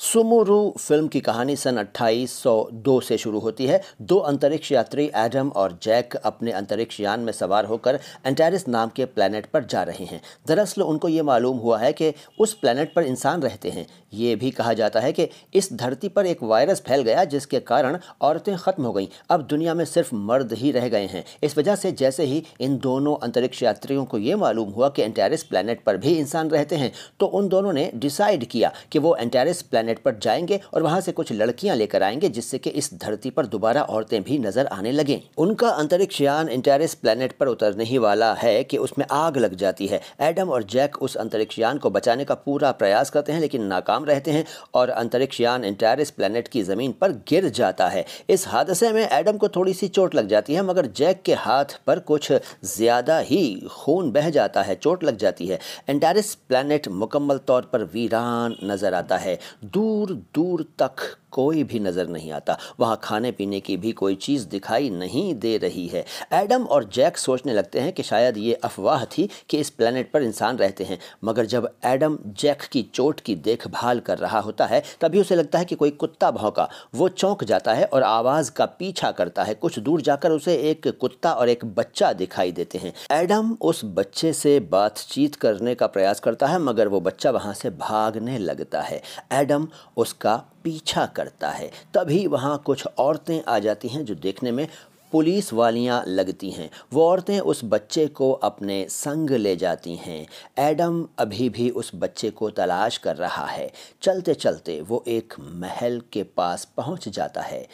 सुमुरु film की कहानी सन 2802 से शुरू होती है। दो अंतरिक्ष यात्री एडम और जैक अपने अंतरिक्ष यान में सवार होकर एंटारिस नाम के प्लेनेट पर जा रहे हैं। दरअसल उनको ये मालूम हुआ है कि उस प्लेनेट पर इंसान रहते हैं। ये भी कहा जाता है कि इस धरती पर एक वायरस फैल गया जिसके कारण औरतें ख़त्म हो गईं। अब दुनिया में सिर्फ मर्द ही रह गए हैं। इस वजह से जैसे ही इन दोनों अंतरिक्ष यात्रियों को ये मालूम हुआ कि एंटारिस प्लेनेट पर भी इंसान रहते हैं, तो उन दोनों ने डिसाइड किया कि वो एंटारिस प्लेनेट पर जाएंगे और वहां से कुछ लड़कियां लेकर आएंगे, जिससे कि इस धरती पर दोबारा औरतें भी नजर आने लगें। उनका अंतरिक्ष यान एंटारिस प्लेनेट पर उतरने ही वाला है कि उसमें आग लग जाती है। एडम और जैक उस अंतरिक्ष यान को बचाने का पूरा प्रयास करते हैं, लेकिन नाकाम रहते हैं और अंतरिक्ष यान एंटारिस प्लेनेट की जमीन पर गिर जाता है। इस हादसे में एडम को थोड़ी सी चोट लग जाती है, मगर जैक के हाथ पर कुछ ज्यादा ही खून बह जाता है, चोट लग जाती है। एंटारिस प्लेनेट मुकम्मल तौर पर वीरान नजर आता है। दूर दूर तक कोई भी नज़र नहीं आता। वहाँ खाने पीने की भी कोई चीज़ दिखाई नहीं दे रही है। एडम और जैक सोचने लगते हैं कि शायद ये अफवाह थी कि इस प्लेनेट पर इंसान रहते हैं, मगर जब एडम जैक की चोट की देखभाल कर रहा होता है तभी उसे लगता है कि कोई कुत्ता भौंका। वो चौंक जाता है और आवाज़ का पीछा करता है। कुछ दूर जाकर उसे एक कुत्ता और एक बच्चा दिखाई देते हैं। एडम उस बच्चे से बातचीत करने का प्रयास करता है, मगर वो बच्चा वहाँ से भागने लगता है। एडम उसका पीछा करता है। तभी वहाँ कुछ औरतें आ जाती हैं जो देखने में पुलिस वालियाँ लगती हैं। वो औरतें उस बच्चे को अपने संग ले जाती हैं। एडम अभी भी उस बच्चे को तलाश कर रहा है। चलते चलते वो एक महल के पास पहुंच जाता है।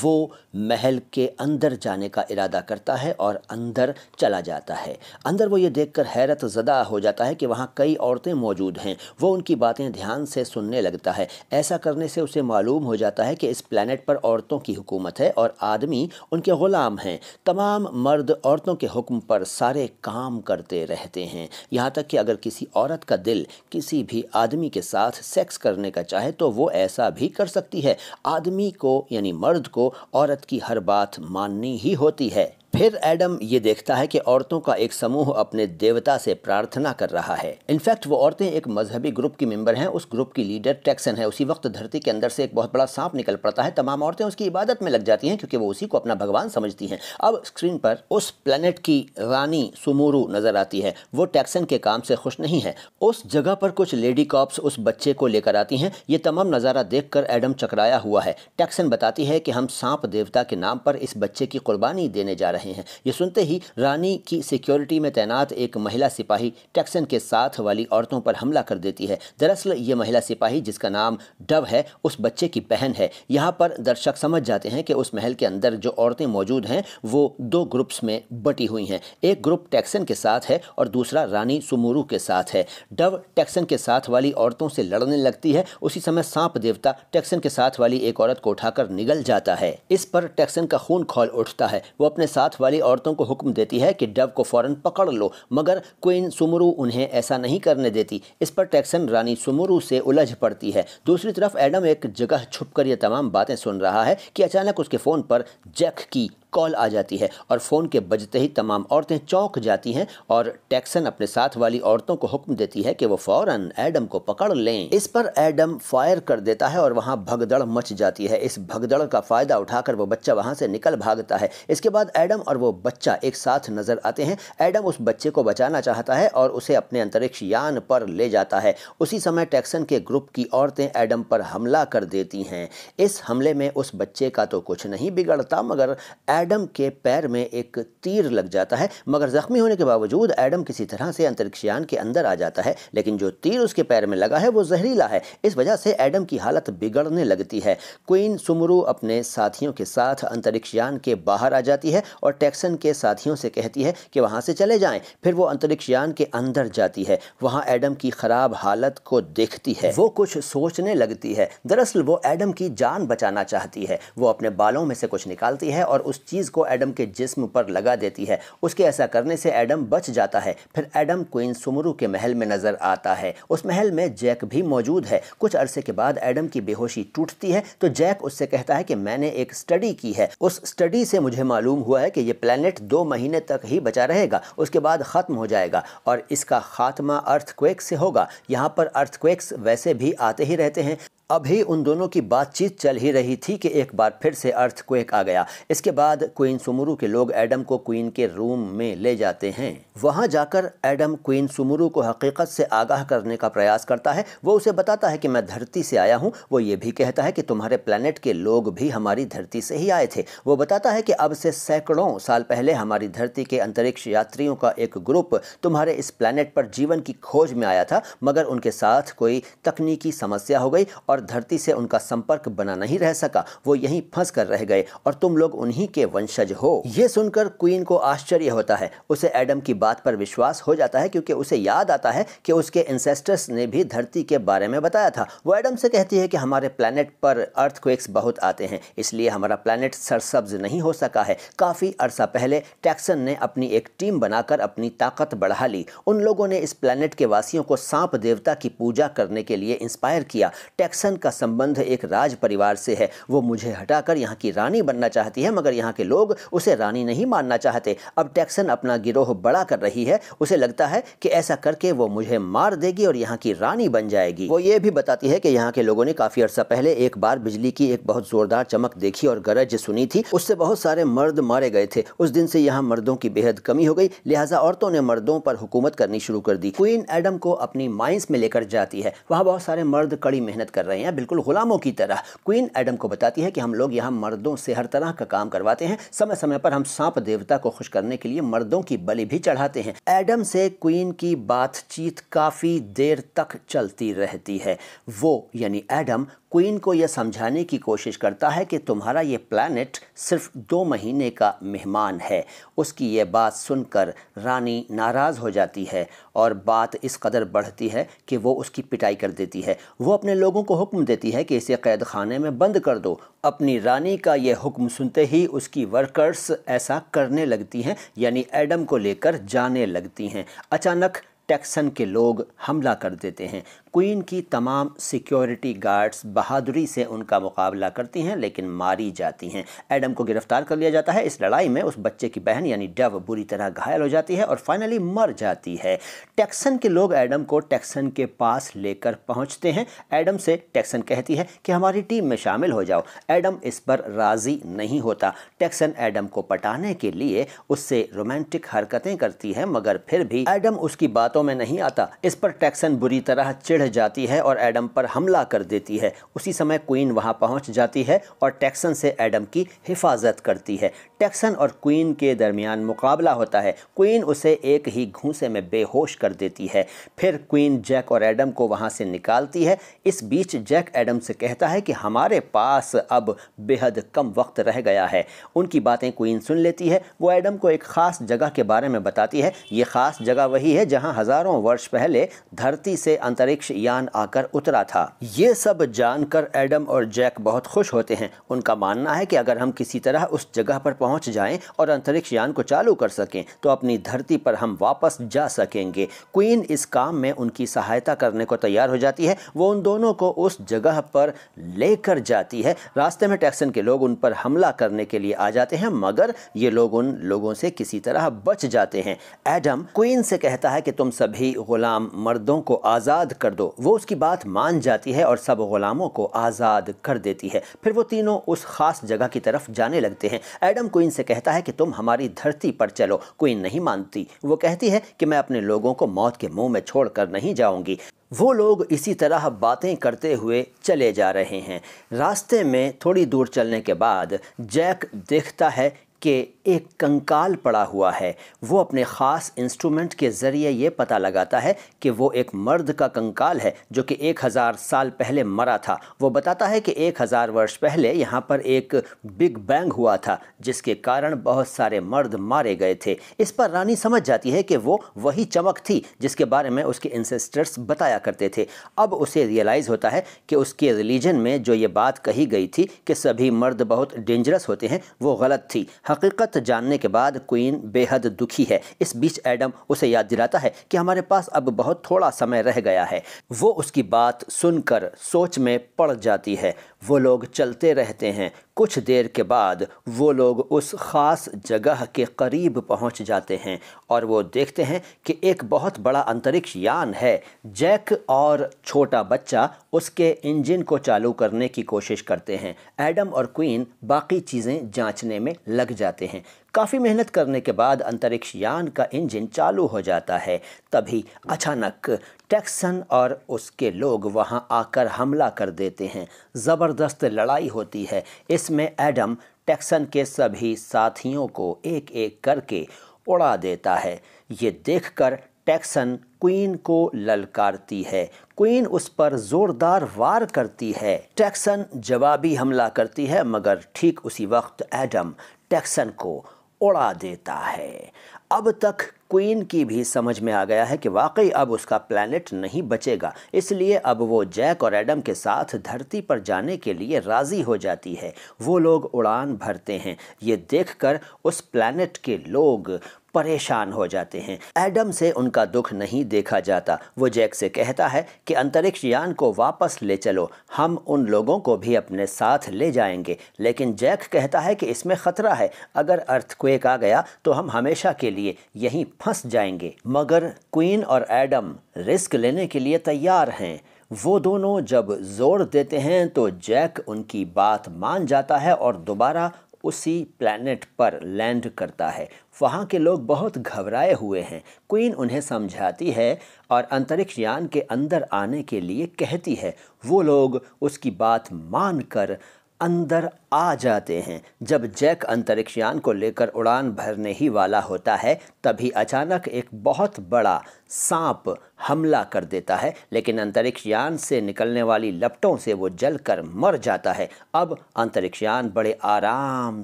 वो महल के अंदर जाने का इरादा करता है और अंदर चला जाता है। अंदर वो ये देखकर हैरत ज़दा हो जाता है कि वहाँ कई औरतें मौजूद हैं। वो उनकी बातें ध्यान से सुनने लगता है। ऐसा करने से उसे मालूम हो जाता है कि इस प्लेनेट पर औरतों की हुकूमत है और आदमी उनके गुलाम हैं। तमाम मर्द औरतों के हुक्म पर सारे काम करते रहते हैं। यहाँ तक कि अगर किसी औरत का दिल किसी भी आदमी के साथ सेक्स करने का चाहे तो वो ऐसा भी कर सकती है। आदमी को यानी मर्द को औरत की हर बात माननी ही होती है। फिर एडम ये देखता है कि औरतों का एक समूह अपने देवता से प्रार्थना कर रहा है। इनफैक्ट वो औरतें एक मजहबी ग्रुप की मेंबर हैं। उस ग्रुप की लीडर टेक्सन है। उसी वक्त धरती के अंदर से एक बहुत बड़ा सांप निकल पड़ता है। तमाम औरतें उसकी इबादत में लग जाती हैं क्योंकि वो उसी को अपना भगवान समझती हैं। अब स्क्रीन पर उस प्लेनेट की रानी सुमुरु नजर आती है। वो टेक्सन के काम से खुश नहीं है। उस जगह पर कुछ लेडी कॉप्स उस बच्चे को लेकर आती हैं। ये तमाम नज़ारा देखकर एडम चकराया हुआ है। टेक्सन बताती है कि हम सांप देवता के नाम पर इस बच्चे की कुर्बानी देने जा रहे हैं। ये सुनते ही रानी की सिक्योरिटी में तैनात एक महिला सिपाही टेक्सन के साथ वाली औरतों पर हमला कर देती है। दरअसल ये महिला सिपाही, जिसका नाम डव है, उस बच्चे की बहन है। यहाँ पर दर्शक समझ जाते हैं कि उस महल के अंदर जो औरतें मौजूद हैं वो दो ग्रुप्स में बटी हुई हैं। एक ग्रुप टेक्सन के साथ है और दूसरा रानी सुमुरु के साथ है। डव टेक्सन के साथ वाली औरतों से लड़ने लगती है। उसी समय सांप देवता टेक्सन के साथ वाली एक औरत को उठाकर निगल जाता है। इस पर टेक्सन का खून खौल उठता है। वो अपने साथ वाली औरतों को हुक्म देती है कि डव को फौरन पकड़ लो, मगर क्वीन सुमुरु उन्हें ऐसा नहीं करने देती। इस पर टेक्सन रानी सुमुरु से उलझ पड़ती है। दूसरी तरफ एडम एक जगह छुपकर ये तमाम बातें सुन रहा है कि अचानक उसके फ़ोन पर जैक की कॉल आ जाती है और फ़ोन के बजते ही तमाम औरतें चौंक जाती हैं और टेक्सन अपने साथ वाली औरतों को हुक्म देती है कि वो फ़ौरन एडम को पकड़ लें। इस पर एडम फायर कर देता है और वहाँ भगदड़ मच जाती है। इस भगदड़ का फ़ायदा उठाकर वो बच्चा वहाँ से निकल भागता है। इसके बाद एडम और वो बच्चा एक साथ नज़र आते हैं। एडम उस बच्चे को बचाना चाहता है और उसे अपने अंतरिक्ष यान पर ले जाता है। उसी समय टेक्सन के ग्रुप की औरतें एडम पर हमला कर देती हैं। इस हमले में उस बच्चे का तो कुछ नहीं बिगड़ता, मगर एडम के पैर में एक तीर लग जाता है। मगर जख्मी होने के बावजूद एडम किसी तरह से अंतरिक्ष यान के अंदर आ जाता है, लेकिन जो तीर उसके पैर में लगा है वो जहरीला है। इस वजह से एडम की हालत बिगड़ने लगती है। क्वीन सुमुरु अपने साथियों के साथ अंतरिक्ष यान के बाहर आ जाती है और टेक्सन के साथियों से कहती है कि वहां से चले जाएं। फिर वो अंतरिक्ष यान के अंदर जाती है। वहां एडम की खराब हालत को देखती है। वो कुछ सोचने लगती है। दरअसल वो एडम की जान बचाना चाहती है। वो अपने बालों में से कुछ निकालती है और उस चीज़ को एडम के जिस्म पर लगा देती है। उसके ऐसा करने से एडम बच जाता है। फिर एडम क्वीन सुमुरु के महल में नजर आता है। उस महल में जैक भी मौजूद है। कुछ अरसे के बाद एडम की बेहोशी टूटती है तो जैक उससे कहता है कि मैंने एक स्टडी की है। उस स्टडी से मुझे मालूम हुआ है कि ये प्लेनेट 2 महीने तक ही बचा रहेगा, उसके बाद ख़त्म हो जाएगा और इसका खात्मा अर्थक्वेक से होगा। यहाँ पर अर्थक्वेक्स वैसे भी आते ही रहते हैं। अभी उन दोनों की बातचीत चल ही रही थी कि एक बार फिर से अर्थक्वेक आ गया। इसके बाद क्वीन सुमुरु के लोग एडम को क्वीन के रूम में ले जाते हैं। वहां जाकर एडम क्वीन सुमुरु को हकीकत से आगाह करने का प्रयास करता है। वो उसे बताता है कि मैं धरती से आया हूं। वो ये भी कहता है कि तुम्हारे प्लेनेट के लोग भी हमारी धरती से ही आए थे। वो बताता है कि अब से सैकड़ों साल पहले हमारी धरती के अंतरिक्ष यात्रियों का एक ग्रुप तुम्हारे इस प्लेनेट पर जीवन की खोज में आया था, मगर उनके साथ कोई तकनीकी समस्या हो गई और धरती से उनका संपर्क बना नहीं रह सका। वो यहीं फंस कर रह गए और तुम लोग उन्हीं के वंशज हो। ये सुनकर क्वीन को आश्चर्य होता है। उसे एडम की बात पर विश्वास हो जाता है क्योंकि उसे याद आता है कि उसके एंसेस्टर्स ने भी धरती के बारे में बताया था। वो एडम से कहती है कि हमारे प्लैनेट पर अर्थक्वेक्स बहुत आते हैं, इसलिए हमारा प्लैनेट सरसब्ज नहीं हो सका है। काफ़ी अरसा पहले टैक्सन ने अपनी एक टीम बनाकर अपनी ताकत बढ़ा ली। उन लोगों ने इस प्लैनेट के वासियों को सांप देवता की पूजा करने के लिए इंस्पायर किया। टैक्सन का संबंध एक राज परिवार से है। वो मुझे हटाकर यहाँ की रानी बनना चाहती है, मगर यहाँ के लोग उसे रानी नहीं मानना चाहते। अब टैक्सन अपना गिरोह बड़ा कर रही है। उसे लगता है कि ऐसा करके वो मुझे मार देगी और यहाँ की रानी बन जाएगी। वो ये भी बताती है कि यहाँ के लोगों ने काफ़ी अरसा पहले एक बार बिजली की एक बहुत ज़ोरदार चमक देखी और गरज सुनी थी। उससे बहुत सारे मर्द मारे गए थे। उस दिन से यहाँ मर्दों की बेहद कमी हो गई, लिहाजा औरतों ने मर्दों पर हुकूमत करनी शुरू कर दी। क्वीन एडम को अपनी माइंस में लेकर जाती है। वहाँ बहुत सारे मर्द कड़ी मेहनत कर रहे हैं, बिल्कुल गुलामों की तरह। क्वीन एडम को बताती है कि हम लोग यहाँ मर्दों से हर तरह का काम करवाते हैं। समय समय पर हम सांप देवता को खुश करने के लिए मर्दों की बलि भी चढ़ाते हैं। एडम से क्वीन की बातचीत काफ़ी देर तक चलती रहती है। वो यानी एडम क्वीन को यह समझाने की कोशिश करता है कि तुम्हारा ये प्लैनेट सिर्फ 2 महीने का मेहमान है। उसकी ये बात सुनकर रानी नाराज़ हो जाती है और बात इस कदर बढ़ती है कि वो उसकी पिटाई कर देती है। वो अपने लोगों को हुक्म देती है कि इसे कैद खाने में बंद कर दो। अपनी रानी का यह हुक्म सुनते ही उसकी वर्कर्स ऐसा करने लगती हैं, यानी एडम को लेकर जाने लगती हैं। अचानक टैक्सन के लोग हमला कर देते हैं। क्वीन की तमाम सिक्योरिटी गार्ड्स बहादुरी से उनका मुकाबला करती हैं, लेकिन मारी जाती हैं। एडम को गिरफ्तार कर लिया जाता है। इस लड़ाई में उस बच्चे की बहन यानी डव बुरी तरह घायल हो जाती है और फाइनली मर जाती है। टैक्सन के लोग एडम को टैक्सन के पास लेकर पहुंचते हैं। एडम से टैक्सन कहती है कि हमारी टीम में शामिल हो जाओ। एडम इस पर राज़ी नहीं होता। टैक्सन एडम को पटाने के लिए उससे रोमांटिक हरकतें करती है, मगर फिर भी एडम उसकी बातों में नहीं आता। इस पर टैक्सन बुरी तरह चिढ़ जाती है और एडम पर हमला कर देती है। उसी समय क्वीन वहां पहुंच जाती है और टैक्सन से एडम की हिफाजत करती है। टैक्सन और क्वीन के दरमियान मुकाबला होता है। क्वीन उसे एक ही घूंसे में बेहोश कर देती है। फिर क्वीन जैक और एडम को वहां से निकालती है। इस बीच जैक एडम से कहता है कि हमारे पास अब बेहद कम वक्त रह गया है। उनकी बातें क्वीन सुन लेती है। वो एडम को एक ख़ास जगह के बारे में बताती है। ये ख़ास जगह वही है जहाँ हज़ारों वर्ष पहले धरती से अंतरिक्ष यान आकर उतरा था। ये सब जानकर एडम और जैक बहुत खुश होते हैं। उनका मानना है कि अगर हम किसी तरह उस जगह पर पहुंच जाएं और अंतरिक्ष यान को चालू कर सकें तो अपनी धरती पर हम वापस जा सकेंगे। क्वीन इस काम में उनकी सहायता करने को तैयार हो जाती है। वो उन दोनों को उस जगह पर लेकर जाती है। रास्ते में टैक्सन के लोग उन पर हमला करने के लिए आ जाते हैं, मगर ये लोग उन लोगों से किसी तरह बच जाते हैं। एडम क्वीन से कहता है कि तुम सभी गुलाम मर्दों को आज़ाद कर दो। वो उसकी बात मान जाती है और सब गुलामों को आज़ाद कर देती है। फिर वो तीनों उस खास जगह की तरफ जाने लगते हैं। एडम क्वीन से कहता है कि तुम हमारी धरती पर चलो। क्वीन नहीं मानती। वो कहती है कि मैं अपने लोगों को मौत के मुंह में छोड़कर नहीं जाऊंगी। वो लोग इसी तरह बातें करते हुए चले जा रहे हैं। रास्ते में थोड़ी दूर चलने के बाद जैक देखता है कि एक कंकाल पड़ा हुआ है। वो अपने ख़ास इंस्ट्रूमेंट के ज़रिए ये पता लगाता है कि वो एक मर्द का कंकाल है जो कि 1000 साल पहले मरा था। वो बताता है कि 1000 वर्ष पहले यहाँ पर एक बिग बैंग हुआ था जिसके कारण बहुत सारे मर्द मारे गए थे। इस पर रानी समझ जाती है कि वो वही चमक थी जिसके बारे में उसके इंसेस्टर्स बताया करते थे। अब उसे रियलाइज़ होता है कि उसके रिलीजन में जो ये बात कही गई थी कि सभी मर्द बहुत डेंजरस होते हैं, वो गलत थी। हकीकत जानने के बाद क्वीन बेहद दुखी है। इस बीच एडम उसे याद दिलाता है कि हमारे पास अब बहुत थोड़ा समय रह गया है। वो उसकी बात सुनकर सोच में पड़ जाती है। वो लोग चलते रहते हैं। कुछ देर के बाद वो लोग उस ख़ास जगह के करीब पहुंच जाते हैं और वो देखते हैं कि एक बहुत बड़ा अंतरिक्ष यान है। जैक और छोटा बच्चा उसके इंजन को चालू करने की कोशिश करते हैं। एडम और क्वीन बाकी चीज़ें जांचने में लग जाते हैं। काफ़ी मेहनत करने के बाद अंतरिक्ष यान का इंजन चालू हो जाता है। तभी अचानक टैक्सन और उसके लोग वहां आकर हमला कर देते हैं। ज़बरदस्त लड़ाई होती है। इसमें एडम टैक्सन के सभी साथियों को एक एक करके उड़ा देता है। ये देखकर टैक्सन क्वीन को ललकारती है। क्वीन उस पर जोरदार वार करती है। टैक्सन जवाबी हमला करती है, मगर ठीक उसी वक्त एडम टैक्सन को उड़ा देता है। अब तक क्वीन की भी समझ में आ गया है कि वाकई अब उसका प्लैनेट नहीं बचेगा, इसलिए अब वो जैक और एडम के साथ धरती पर जाने के लिए राज़ी हो जाती है। वो लोग उड़ान भरते हैं। ये देखकर उस प्लैनेट के लोग परेशान हो जाते हैं। एडम से उनका दुख नहीं देखा जाता। वो जैक से कहता है कि अंतरिक्ष यान को वापस ले चलो, हम उन लोगों को भी अपने साथ ले जाएंगे। लेकिन जैक कहता है कि इसमें ख़तरा है, अगर अर्थक्वेक आ गया तो हम हमेशा के लिए यहीं फंस जाएंगे। मगर क्वीन और एडम रिस्क लेने के लिए तैयार हैं। वो दोनों जब जोर देते हैं तो जैक उनकी बात मान जाता है और दोबारा उसी प्लैनेट पर लैंड करता है। वहाँ के लोग बहुत घबराए हुए हैं। क्वीन उन्हें समझाती है और अंतरिक्ष यान के अंदर आने के लिए कहती है। वो लोग उसकी बात मानकर अंदर आ जाते हैं। जब जैक अंतरिक्ष यान को लेकर उड़ान भरने ही वाला होता है, तभी अचानक एक बहुत बड़ा सांप हमला कर देता है, लेकिन अंतरिक्ष यान से निकलने वाली लपटों से वो जलकर मर जाता है। अब अंतरिक्ष यान बड़े आराम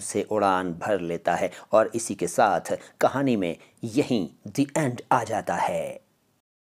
से उड़ान भर लेता है और इसी के साथ कहानी में यहीं द एंड आ जाता है।